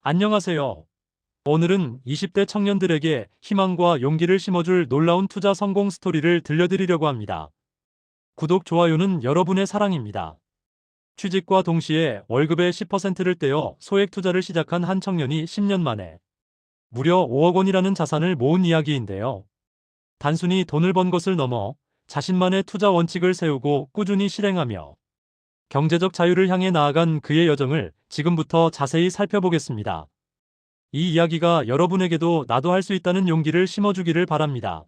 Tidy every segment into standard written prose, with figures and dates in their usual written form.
안녕하세요. 오늘은 20대 청년들에게 희망과 용기를 심어줄 놀라운 투자 성공 스토리를 들려드리려고 합니다. 구독, 좋아요는 여러분의 사랑입니다. 취직과 동시에 월급의 10%를 떼어 소액 투자를 시작한 한 청년이 10년 만에 무려 5억 원이라는 자산을 모은 이야기인데요. 단순히 돈을 번 것을 넘어 자신만의 투자 원칙을 세우고 꾸준히 실행하며 경제적 자유를 향해 나아간 그의 여정을 지금부터 자세히 살펴보겠습니다. 이 이야기가 여러분에게도 나도 할 수 있다는 용기를 심어주기를 바랍니다.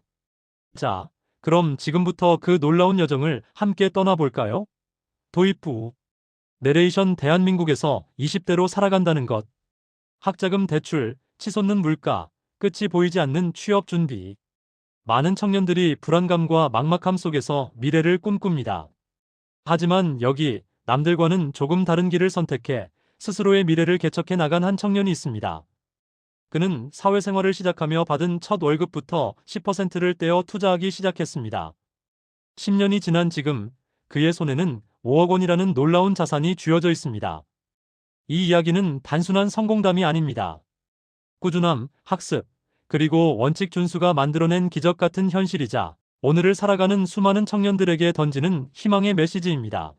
자, 그럼 지금부터 그 놀라운 여정을 함께 떠나볼까요? 도입부. 내레이션. 대한민국에서 20대로 살아간다는 것. 학자금 대출, 치솟는 물가, 끝이 보이지 않는 취업 준비. 많은 청년들이 불안감과 막막함 속에서 미래를 꿈꿉니다. 하지만 여기 남들과는 조금 다른 길을 선택해 스스로의 미래를 개척해 나간 한 청년이 있습니다. 그는 사회생활을 시작하며 받은 첫 월급부터 10%를 떼어 투자하기 시작했습니다. 10년이 지난 지금 그의 손에는 5억 원이라는 놀라운 자산이 쥐어져 있습니다. 이 이야기는 단순한 성공담이 아닙니다. 꾸준함, 학습, 그리고 원칙 준수가 만들어낸 기적 같은 현실이자 오늘을 살아가는 수많은 청년들에게 던지는 희망의 메시지입니다.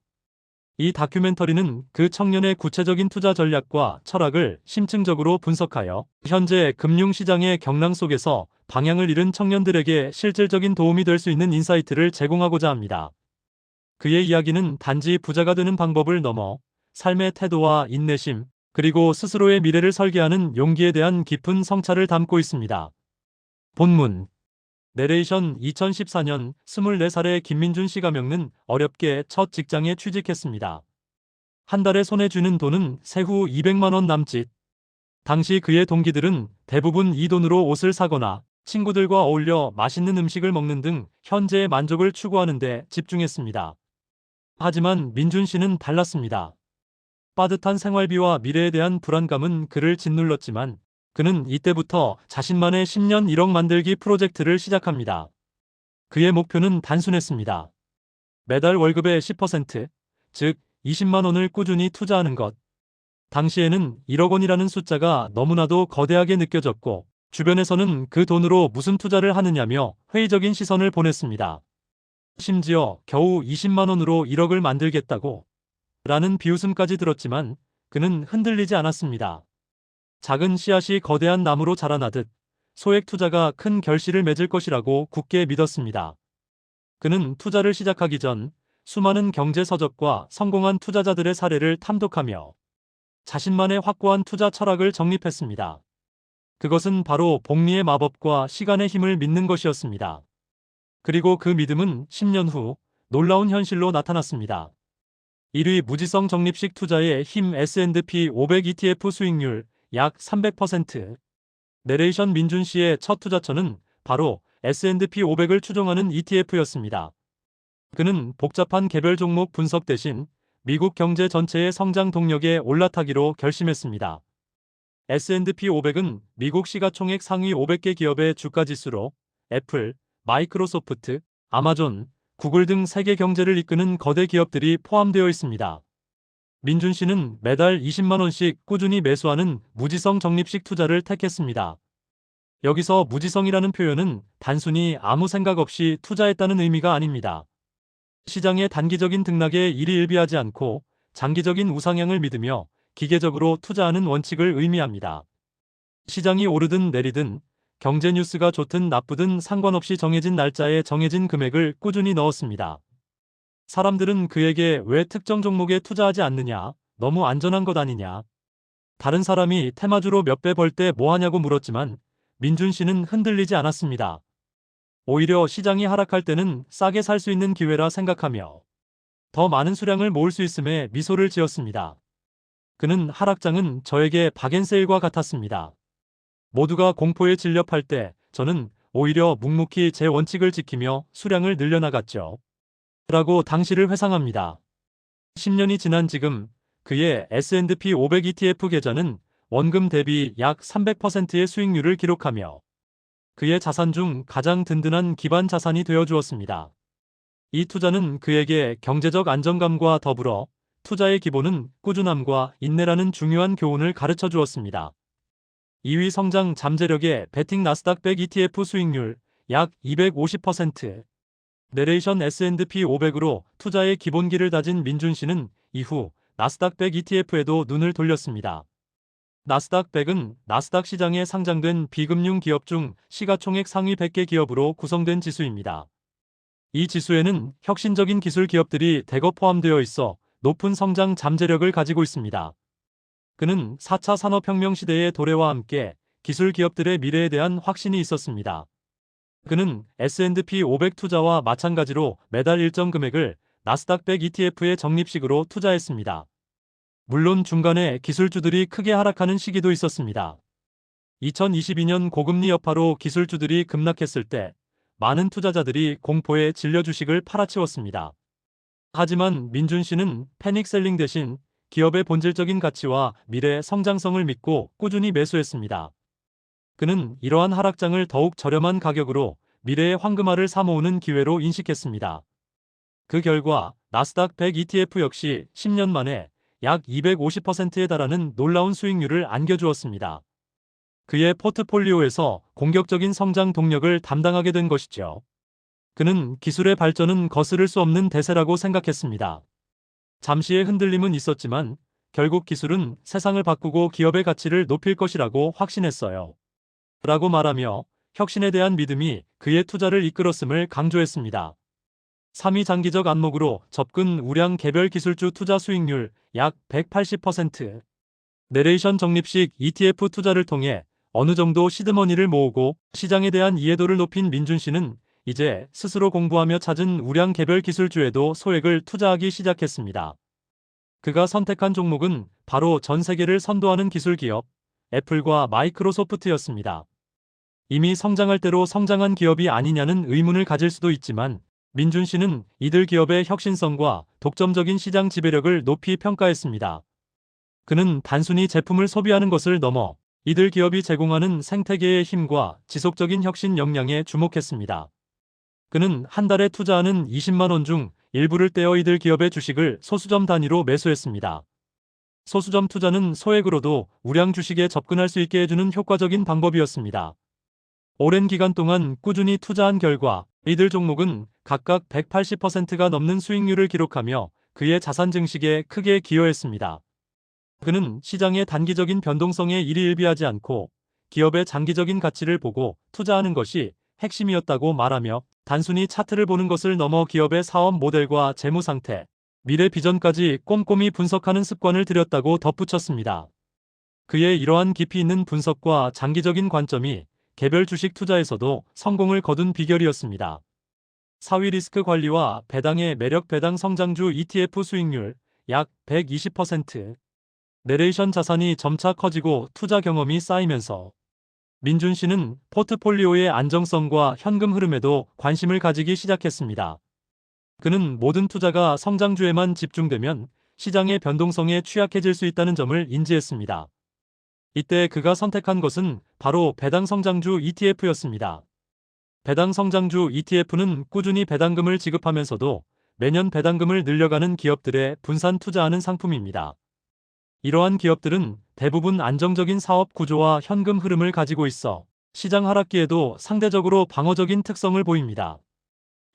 이 다큐멘터리는 그 청년의 구체적인 투자 전략과 철학을 심층적으로 분석하여 현재 금융시장의 경랑 속에서 방향을 잃은 청년들에게 실질적인 도움이 될 수 있는 인사이트를 제공하고자 합니다. 그의 이야기는 단지 부자가 되는 방법을 넘어 삶의 태도와 인내심, 그리고 스스로의 미래를 설계하는 용기에 대한 깊은 성찰을 담고 있습니다. 본문. 내레이션. 2014년 24살의 김민준 씨가 겪는 어렵게 첫 직장에 취직했습니다. 한 달에 손에 쥐는 돈은 세후 200만 원 남짓. 당시 그의 동기들은 대부분 이 돈으로 옷을 사거나 친구들과 어울려 맛있는 음식을 먹는 등 현재의 만족을 추구하는 데 집중했습니다. 하지만 민준 씨는 달랐습니다. 빠듯한 생활비와 미래에 대한 불안감은 그를 짓눌렀지만 그는 이때부터 자신만의 10년 1억 만들기 프로젝트를 시작합니다. 그의 목표는 단순했습니다. 매달 월급의 10%, 즉 20만 원을 꾸준히 투자하는 것. 당시에는 1억 원이라는 숫자가 너무나도 거대하게 느껴졌고 주변에서는 그 돈으로 무슨 투자를 하느냐며 회의적인 시선을 보냈습니다. 심지어 겨우 20만 원으로 1억을 만들겠다고 라는 비웃음까지 들었지만 그는 흔들리지 않았습니다. 작은 씨앗이 거대한 나무로 자라나듯 소액 투자가 큰 결실을 맺을 것이라고 굳게 믿었습니다. 그는 투자를 시작하기 전 수많은 경제 서적과 성공한 투자자들의 사례를 탐독하며 자신만의 확고한 투자 철학을 정립했습니다. 그것은 바로 복리의 마법과 시간의 힘을 믿는 것이었습니다. 그리고 그 믿음은 10년 후 놀라운 현실로 나타났습니다. 1위 무지성 적립식 투자의 힘. S&P 500 ETF 수익률 약 300%. 내레이션. 민준 씨의 첫 투자처는 바로 S&P 500을 추종하는 ETF였습니다. 그는 복잡한 개별 종목 분석 대신 미국 경제 전체의 성장 동력에 올라타기로 결심했습니다. S&P 500은 미국 시가총액 상위 500개 기업의 주가지수로 애플, 마이크로소프트, 아마존, 구글 등 세계 경제를 이끄는 거대 기업들이 포함되어 있습니다. 민준 씨는 매달 20만 원씩 꾸준히 매수하는 무지성 적립식 투자를 택했습니다. 여기서 무지성이라는 표현은 단순히 아무 생각 없이 투자했다는 의미가 아닙니다. 시장의 단기적인 등락에 일희일비하지 않고 장기적인 우상향을 믿으며 기계적으로 투자하는 원칙을 의미합니다. 시장이 오르든 내리든 경제 뉴스가 좋든 나쁘든 상관없이 정해진 날짜에 정해진 금액을 꾸준히 넣었습니다. 사람들은 그에게 왜 특정 종목에 투자하지 않느냐, 너무 안전한 것 아니냐, 다른 사람이 테마주로 몇 배 벌 때 뭐 하냐고 물었지만 민준 씨는 흔들리지 않았습니다. 오히려 시장이 하락할 때는 싸게 살 수 있는 기회라 생각하며 더 많은 수량을 모을 수 있음에 미소를 지었습니다. 그는 하락장은 저에게 박앤세일과 같았습니다. 모두가 공포에 질려 팔 때 저는 오히려 묵묵히 제 원칙을 지키며 수량을 늘려나갔죠. 라고 당시를 회상합니다. 10년이 지난 지금 그의 S&P 500 ETF 계좌는 원금 대비 약 300%의 수익률을 기록하며 그의 자산 중 가장 든든한 기반 자산이 되어 주었습니다. 이 투자는 그에게 경제적 안정감과 더불어 투자의 기본은 꾸준함과 인내라는 중요한 교훈을 가르쳐 주었습니다. 2위 성장 잠재력의 베팅 나스닥 100 ETF 수익률 약 250%. 내레이션 S&P 500으로 투자의 기본기를 다진 민준 씨는 이후 나스닥 100 ETF에도 눈을 돌렸습니다. 나스닥 100은 나스닥 시장에 상장된 비금융 기업 중 시가총액 상위 100개 기업으로 구성된 지수입니다. 이 지수에는 혁신적인 기술 기업들이 대거 포함되어 있어 높은 성장 잠재력을 가지고 있습니다. 그는 4차 산업혁명 시대의 도래와 함께 기술 기업들의 미래에 대한 확신이 있었습니다. 그는 S&P 500 투자와 마찬가지로 매달 일정 금액을 나스닥 100 ETF의 적립식으로 투자했습니다. 물론 중간에 기술주들이 크게 하락하는 시기도 있었습니다. 2022년 고금리 여파로 기술주들이 급락했을 때 많은 투자자들이 공포에 질려 주식을 팔아치웠습니다. 하지만 민준 씨는 패닉셀링 대신 기업의 본질적인 가치와 미래 성장성을 믿고 꾸준히 매수했습니다. 그는 이러한 하락장을 더욱 저렴한 가격으로 미래의 황금알을 사모으는 기회로 인식했습니다. 그 결과 나스닥 100 ETF 역시 10년 만에 약 250%에 달하는 놀라운 수익률을 안겨주었습니다. 그의 포트폴리오에서 공격적인 성장 동력을 담당하게 된 것이죠. 그는 기술의 발전은 거스를 수 없는 대세라고 생각했습니다. 잠시의 흔들림은 있었지만 결국 기술은 세상을 바꾸고 기업의 가치를 높일 것이라고 확신했어요. 라고 말하며 혁신에 대한 믿음이 그의 투자를 이끌었음을 강조했습니다. 3위 장기적 안목으로 접근 우량 개별 기술주 투자 수익률 약 180%. 내레이션 적립식 ETF 투자를 통해 어느 정도 시드머니를 모으고 시장에 대한 이해도를 높인 민준 씨는 이제 스스로 공부하며 찾은 우량 개별 기술주에도 소액을 투자하기 시작했습니다. 그가 선택한 종목은 바로 전 세계를 선도하는 기술 기업, 애플과 마이크로소프트였습니다. 이미 성장할 대로 성장한 기업이 아니냐는 의문을 가질 수도 있지만 민준 씨는 이들 기업의 혁신성과 독점적인 시장 지배력을 높이 평가했습니다. 그는 단순히 제품을 소비하는 것을 넘어 이들 기업이 제공하는 생태계의 힘과 지속적인 혁신 역량에 주목했습니다. 그는 한 달에 투자하는 20만 원 중 일부를 떼어 이들 기업의 주식을 소수점 단위로 매수했습니다. 소수점 투자는 소액으로도 우량 주식에 접근할 수 있게 해주는 효과적인 방법이었습니다. 오랜 기간 동안 꾸준히 투자한 결과 이들 종목은 각각 180%가 넘는 수익률을 기록하며 그의 자산 증식에 크게 기여했습니다. 그는 시장의 단기적인 변동성에 일희일비하지 않고 기업의 장기적인 가치를 보고 투자하는 것이 핵심이었다고 말하며 단순히 차트를 보는 것을 넘어 기업의 사업 모델과 재무 상태, 미래 비전까지 꼼꼼히 분석하는 습관을 들였다고 덧붙였습니다. 그의 이러한 깊이 있는 분석과 장기적인 관점이 개별 주식 투자에서도 성공을 거둔 비결이었습니다. 4위 리스크 관리와 배당의 매력 배당 성장주 ETF 수익률 약 120%. 내레이션 자산이 점차 커지고 투자 경험이 쌓이면서 민준 씨는 포트폴리오의 안정성과 현금 흐름에도 관심을 가지기 시작했습니다. 그는 모든 투자가 성장주에만 집중되면 시장의 변동성에 취약해질 수 있다는 점을 인지했습니다. 이때 그가 선택한 것은 바로 배당 성장주 ETF였습니다. 배당 성장주 ETF는 꾸준히 배당금을 지급하면서도 매년 배당금을 늘려가는 기업들에 분산 투자하는 상품입니다. 이러한 기업들은 대부분 안정적인 사업 구조와 현금 흐름을 가지고 있어 시장 하락기에도 상대적으로 방어적인 특성을 보입니다.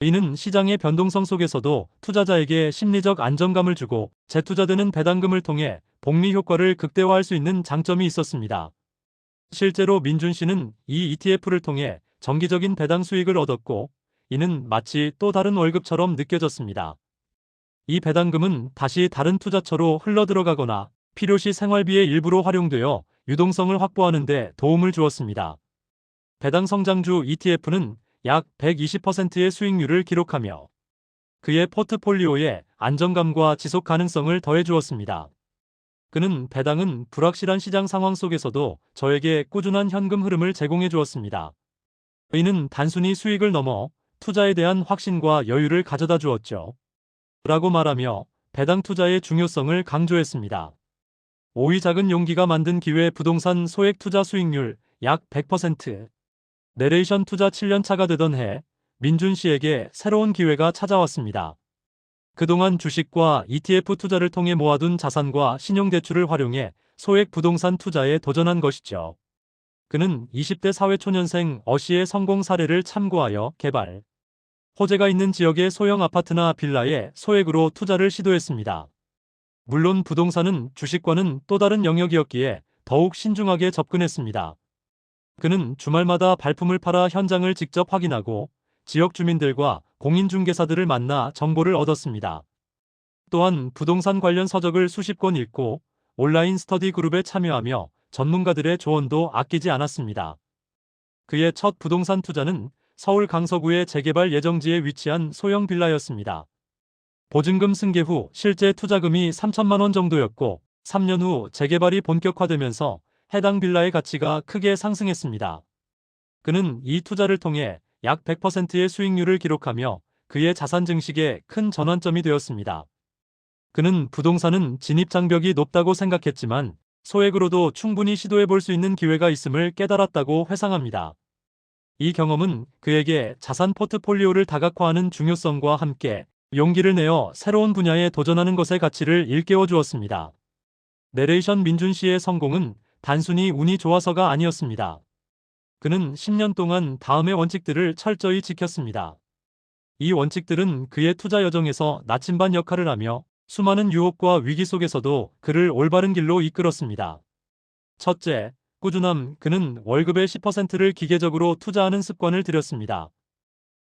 이는 시장의 변동성 속에서도 투자자에게 심리적 안정감을 주고 재투자되는 배당금을 통해 복리 효과를 극대화할 수 있는 장점이 있었습니다. 실제로 민준 씨는 이 ETF를 통해 정기적인 배당 수익을 얻었고 이는 마치 또 다른 월급처럼 느껴졌습니다. 이 배당금은 다시 다른 투자처로 흘러들어가거나 필요시 생활비의 일부로 활용되어 유동성을 확보하는 데 도움을 주었습니다. 배당 성장주 ETF는 약 120%의 수익률을 기록하며 그의 포트폴리오에 안정감과 지속 가능성을 더해주었습니다. 그는 배당은 불확실한 시장 상황 속에서도 저에게 꾸준한 현금 흐름을 제공해 주었습니다. 이는 단순히 수익을 넘어 투자에 대한 확신과 여유를 가져다 주었죠. 라고 말하며 배당 투자의 중요성을 강조했습니다. 5위 작은 용기가 만든 기회 부동산 소액 투자 수익률 약 100%. 내레이션 투자 7년 차가 되던 해 민준 씨에게 새로운 기회가 찾아왔습니다. 그동안 주식과 ETF 투자를 통해 모아둔 자산과 신용대출을 활용해 소액 부동산 투자에 도전한 것이죠. 그는 20대 사회초년생 어씨의 성공 사례를 참고하여 개발, 호재가 있는 지역의 소형 아파트나 빌라에 소액으로 투자를 시도했습니다. 물론 부동산은 주식과는 또 다른 영역이었기에 더욱 신중하게 접근했습니다. 그는 주말마다 발품을 팔아 현장을 직접 확인하고 지역 주민들과 공인중개사들을 만나 정보를 얻었습니다. 또한 부동산 관련 서적을 수십 권 읽고 온라인 스터디 그룹에 참여하며 전문가들의 조언도 아끼지 않았습니다. 그의 첫 부동산 투자는 서울 강서구의 재개발 예정지에 위치한 소형 빌라였습니다. 보증금 승계 후 실제 투자금이 3천만 원 정도였고 3년 후 재개발이 본격화되면서 해당 빌라의 가치가 크게 상승했습니다. 그는 이 투자를 통해 약 100%의 수익률을 기록하며 그의 자산 증식에 큰 전환점이 되었습니다. 그는 부동산은 진입장벽이 높다고 생각했지만 소액으로도 충분히 시도해 볼 수 있는 기회가 있음을 깨달았다고 회상합니다. 이 경험은 그에게 자산 포트폴리오를 다각화하는 중요성과 함께 용기를 내어 새로운 분야에 도전하는 것의 가치를 일깨워 주었습니다. 내레이션 민준 씨의 성공은 단순히 운이 좋아서가 아니었습니다. 그는 10년 동안 다음의 원칙들을 철저히 지켰습니다. 이 원칙들은 그의 투자 여정에서 나침반 역할을 하며 수많은 유혹과 위기 속에서도 그를 올바른 길로 이끌었습니다. 첫째, 꾸준함. 그는 월급의 10%를 기계적으로 투자하는 습관을 들였습니다.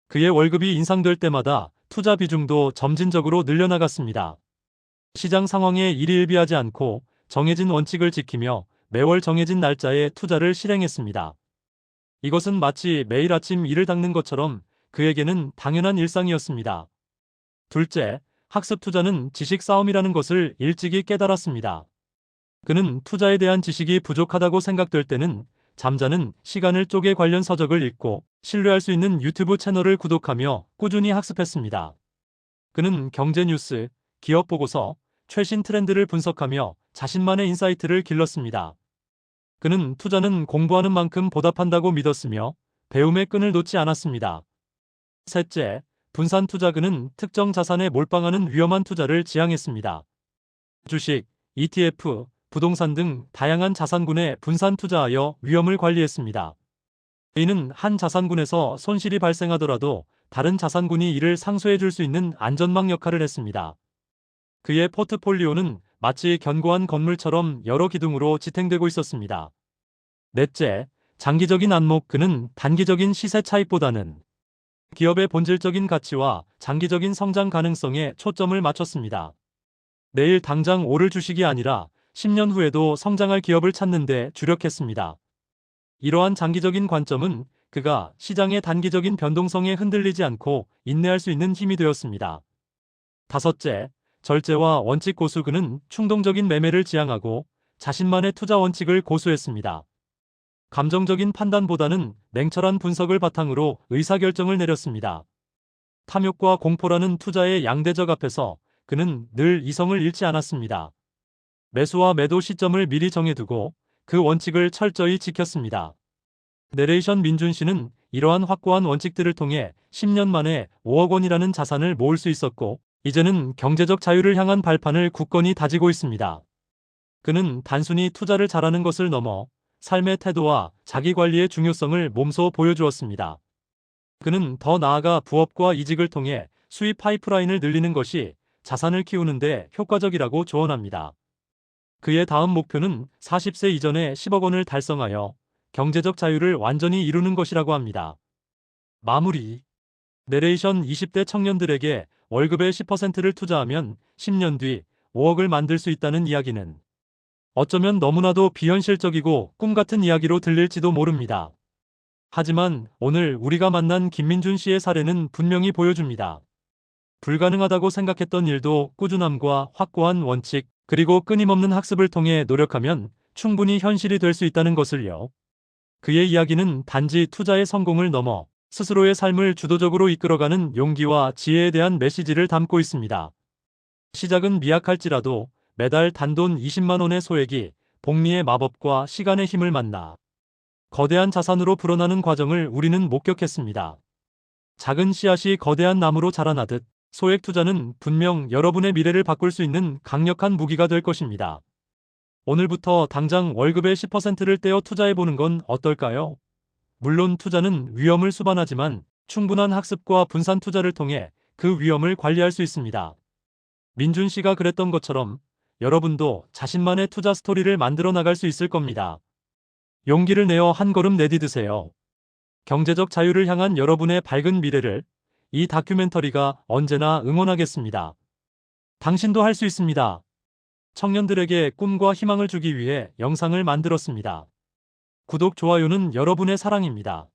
그의 월급이 인상될 때마다 투자 비중도 점진적으로 늘려나갔습니다. 시장 상황에 일희일비하지 않고 정해진 원칙을 지키며 매월 정해진 날짜에 투자를 실행했습니다. 이것은 마치 매일 아침 이를 닦는 것처럼 그에게는 당연한 일상이었습니다. 둘째, 학습 투자는 지식 싸움이라는 것을 일찍이 깨달았습니다. 그는 투자에 대한 지식이 부족하다고 생각될 때는 잠자는 시간을 쪼개 관련 서적을 읽고 신뢰할 수 있는 유튜브 채널을 구독하며 꾸준히 학습했습니다. 그는 경제 뉴스, 기업 보고서, 최신 트렌드를 분석하며 자신만의 인사이트를 길렀습니다. 그는 투자는 공부하는 만큼 보답한다고 믿었으며 배움의 끈을 놓지 않았습니다. 셋째, 분산 투자. 그는 특정 자산에 몰빵하는 위험한 투자를 지향했습니다. 주식, ETF, 부동산 등 다양한 자산군에 분산 투자하여 위험을 관리했습니다. 이는 한 자산군에서 손실이 발생하더라도 다른 자산군이 이를 상쇄해 줄 수 있는 안전망 역할을 했습니다. 그의 포트폴리오는 마치 견고한 건물처럼 여러 기둥으로 지탱되고 있었습니다. 넷째, 장기적인 안목. 그는 단기적인 시세 차익보다는 기업의 본질적인 가치와 장기적인 성장 가능성에 초점을 맞췄습니다. 내일 당장 오를 주식이 아니라 10년 후에도 성장할 기업을 찾는 데 주력했습니다. 이러한 장기적인 관점은 그가 시장의 단기적인 변동성에 흔들리지 않고 인내할 수 있는 힘이 되었습니다. 다섯째, 절제와 원칙 고수. 그는 충동적인 매매를 지향하고 자신만의 투자 원칙을 고수했습니다. 감정적인 판단보다는 냉철한 분석을 바탕으로 의사결정을 내렸습니다. 탐욕과 공포라는 투자의 양대적 앞에서 그는 늘 이성을 잃지 않았습니다. 매수와 매도 시점을 미리 정해두고 그 원칙을 철저히 지켰습니다. 내레이션 민준 씨는 이러한 확고한 원칙들을 통해 10년 만에 5억 원이라는 자산을 모을 수 있었고 이제는 경제적 자유를 향한 발판을 굳건히 다지고 있습니다. 그는 단순히 투자를 잘하는 것을 넘어 삶의 태도와 자기관리의 중요성을 몸소 보여주었습니다. 그는 더 나아가 부업과 이직을 통해 수입 파이프라인을 늘리는 것이 자산을 키우는 데 효과적이라고 조언합니다. 그의 다음 목표는 40세 이전에 10억 원을 달성하여 경제적 자유를 완전히 이루는 것이라고 합니다. 마무리. 내레이션 20대 청년들에게 월급의 10%를 투자하면 10년 뒤 5억을 만들 수 있다는 이야기는 어쩌면 너무나도 비현실적이고 꿈같은 이야기로 들릴지도 모릅니다. 하지만 오늘 우리가 만난 김민준 씨의 사례는 분명히 보여줍니다. 불가능하다고 생각했던 일도 꾸준함과 확고한 원칙, 그리고 끊임없는 학습을 통해 노력하면 충분히 현실이 될 수 있다는 것을요. 그의 이야기는 단지 투자의 성공을 넘어 스스로의 삶을 주도적으로 이끌어가는 용기와 지혜에 대한 메시지를 담고 있습니다. 시작은 미약할지라도 매달 단돈 20만 원의 소액이 복리의 마법과 시간의 힘을 만나 거대한 자산으로 불어나는 과정을 우리는 목격했습니다. 작은 씨앗이 거대한 나무로 자라나듯 소액 투자는 분명 여러분의 미래를 바꿀 수 있는 강력한 무기가 될 것입니다. 오늘부터 당장 월급의 10%를 떼어 투자해보는 건 어떨까요? 물론 투자는 위험을 수반하지만 충분한 학습과 분산 투자를 통해 그 위험을 관리할 수 있습니다. 민준 씨가 그랬던 것처럼 여러분도 자신만의 투자 스토리를 만들어 나갈 수 있을 겁니다. 용기를 내어 한 걸음 내디드세요. 경제적 자유를 향한 여러분의 밝은 미래를 이 다큐멘터리가 언제나 응원하겠습니다. 당신도 할 수 있습니다. 청년들에게 꿈과 희망을 주기 위해 영상을 만들었습니다. 구독, 좋아요는 여러분의 사랑입니다.